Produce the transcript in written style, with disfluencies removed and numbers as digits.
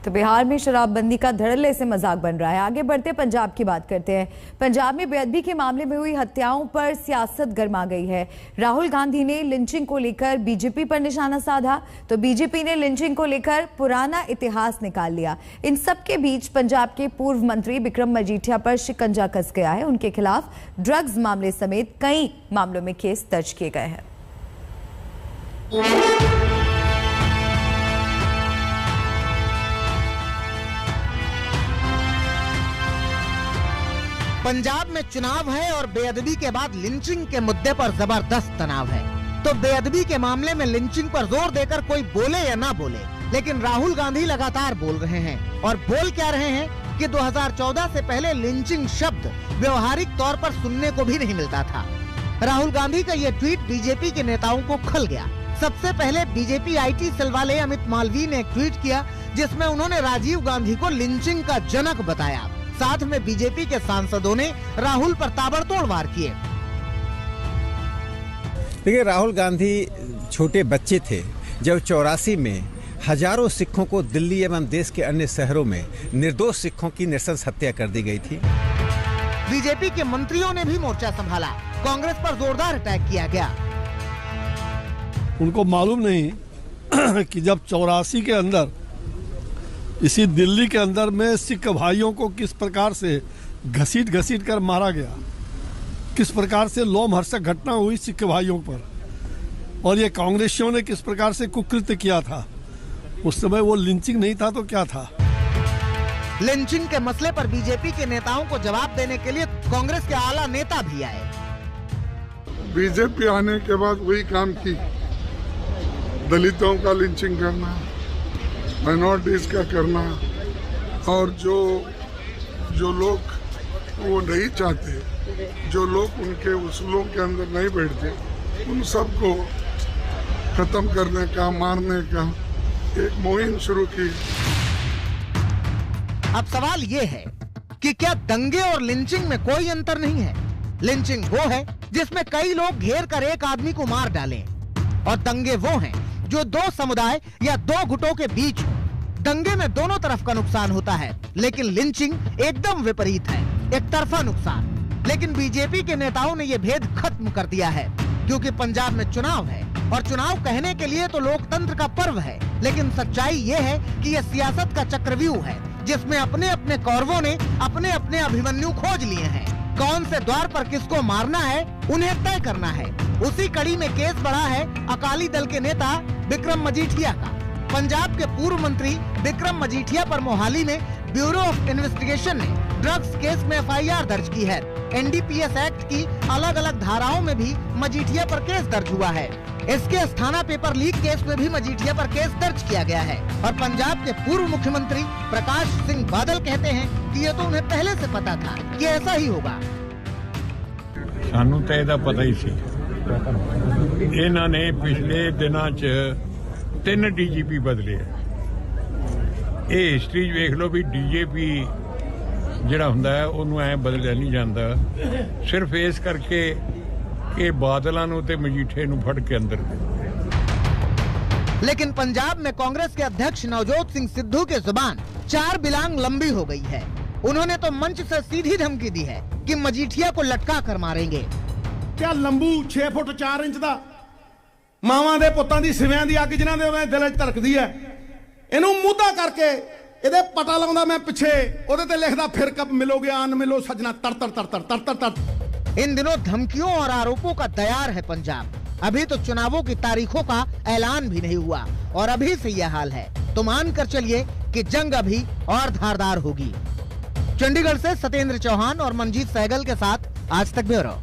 तो बिहार में शराबबंदी का धड़ल्ले से मजाक बन रहा है। आगे बढ़ते पंजाब की बात करते हैं। पंजाब में बेअदबी के मामले में हुई हत्याओं पर सियासत गर्मा गई है। राहुल गांधी ने लिंचिंग को लेकर बीजेपी पर निशाना साधा, तो बीजेपी ने लिंचिंग को लेकर पुराना इतिहास निकाल लिया। इन सब के बीच पंजाब के पूर्व मंत्री बिक्रम मजीठिया पर शिकंजा कस गया है। उनके खिलाफ ड्रग्स मामले समेत कई मामलों में केस दर्ज किए गए हैं। पंजाब में चुनाव है और बेअदबी के बाद लिंचिंग के मुद्दे पर जबरदस्त तनाव है। तो बेअदबी के मामले में लिंचिंग पर जोर देकर कोई बोले या ना बोले, लेकिन राहुल गांधी लगातार बोल रहे हैं। और बोल क्या रहे हैं कि 2014 से पहले लिंचिंग शब्द व्यवहारिक तौर पर सुनने को भी नहीं मिलता था। राहुल गांधी का ये ट्वीट बीजेपी के नेताओं को खल गया। सबसे पहले बीजेपी IT सेल वाले अमित मालवीय ने एक ट्वीट किया, जिसमें उन्होंने राजीव गांधी को लिंचिंग का जनक बताया। साथ में बीजेपी के सांसदों ने राहुल पर ताबड़तोड़ वार किए। देखिए, राहुल गांधी छोटे बच्चे थे जब 84 में हजारों सिखों को दिल्ली एवं देश के अन्य शहरों में निर्दोष सिखों की नृशंस हत्या कर दी गई थी। बीजेपी के मंत्रियों ने भी मोर्चा संभाला। कांग्रेस पर जोरदार अटैक किया गया। उनको मालूम नहीं कि जब 84 के अंदर इसी दिल्ली के अंदर में सिख भाइयों को किस प्रकार से घसीट कर मारा गया, किस प्रकार से लोमहर्षक घटना हुई सिख भाइयों पर, और ये कांग्रेसियों ने किस प्रकार से कुकृत्य किया था। उस समय वो लिंचिंग नहीं था तो क्या था। लिंचिंग के मसले पर बीजेपी के नेताओं को जवाब देने के लिए कांग्रेस के आला नेता भी आए। बीजेपी आने के बाद वही काम की, दलितों का लिंचिंग करना, माइनॉरिटीज का करना, और जो लोग वो नहीं चाहते, जो लोग उनके उसूलों के अंदर नहीं बैठते, उन सबको खत्म करने का, मारने का एक मुहिम शुरू की। अब सवाल ये है कि क्या दंगे और लिंचिंग में कोई अंतर नहीं है। लिंचिंग वो है जिसमें कई लोग घेर कर एक आदमी को मार डालें, और दंगे वो हैं जो दो समुदाय या दो गुटों के बीच हो। दंगे में दोनों तरफ का नुकसान होता है, लेकिन लिंचिंग एकदम विपरीत है, एक तरफा नुकसान। लेकिन बीजेपी के नेताओं ने ये भेद खत्म कर दिया है, क्योंकि पंजाब में चुनाव है और चुनाव कहने के लिए तो लोकतंत्र का पर्व है, लेकिन सच्चाई ये है कि ये सियासत का चक्रव्यूह है, जिसमें अपने अपने कौरवों ने अपने अपने अभिमन्यु खोज लिए हैं। कौन से द्वार पर किसको मारना है उन्हें तय करना है। उसी कड़ी में केस बढ़ा है अकाली दल के नेता बिक्रम मजीठिया का। पंजाब के पूर्व मंत्री बिक्रम मजीठिया पर मोहाली में ब्यूरो ऑफ इन्वेस्टिगेशन ने ड्रग्स केस में FIR दर्ज की है। NDPS एक्ट की अलग अलग धाराओं में भी मजीठिया पर केस दर्ज हुआ है। इसके अस्थाना पेपर लीक केस में भी मजीठिया पर केस दर्ज किया गया है। और पंजाब के पूर्व मुख्यमंत्री प्रकाश सिंह बादल कहते हैं कि ये तो उन्हें पहले से पता था कि ऐसा ही होगा। सानू तो ਇਹਦਾ पता ही सी। ਇਹਨਾਂ ਨੇ ਪਿਛਲੇ ਦਿਨਾਂ 'ਚ 3 DGP ਬਦਲੇ। ਇਹ ਹਿਸਟਰੀ ਵੇਖ ਲਓ ਵੀ DGP ਜਿਹੜਾ ਹੁੰਦਾ ਹੈ ਉਹਨੂੰ ਐ ਬਦਲਿਆ ਨਹੀਂ ਜਾਂਦਾ, ਸਿਰਫ ਇਸ ਕਰਕੇ ਕਿ ਬਾਦਲਾਂ ਨੂੰ ਤੇ ਮਜੀਠੇ ਨੂੰ ਫੜ ਕੇ ਅੰਦਰ। लेकिन पंजाब में कांग्रेस के अध्यक्ष नवजोत सिंह सिद्धू की जुबान 4 बिलांग लंबी हो गई है। उन्होंने तो मंच से सीधी धमकी दी है कि मजीठिया को लटका कर मारेंगे। क्या लंबू 6 फुट 4 इंच ਦਾ ਮਾਵਾਂ ਦੇ ਪੁੱਤਾਂ ਦੀ ਸਿਵਿਆਂ ਦੀ ਅੱਗ ਜਿਨ੍ਹਾਂ ਦੇ ਉਹਨਾਂ ਦਿਲ 'ਚ ਧੜਕਦੀ ਹੈ, ਇਹਨੂੰ ਮੁੱਦਾ ਕਰਕੇ ਇਹਦੇ ਪਤਾ ਲਾਉਂਦਾ ਮੈਂ ਪਿੱਛੇ ਉਹਦੇ ਤੇ ਲਿਖਦਾ ਫਿਰ ਕਬ ਮਿਲੋਗੇ ਆਨ मिलो सजना तर तर तर तर तर तर तर। इन दिनों धमकियों और आरोपों का तैयार है पंजाब। अभी तो चुनावों की तारीखों का ऐलान भी नहीं हुआ और अभी से यह हाल है, तो मान कर चलिए कि जंग अभी और धारदार होगी। चंडीगढ़ से सत्येंद्र चौहान और मनजीत सहगल के साथ आज तक ब्यूरो।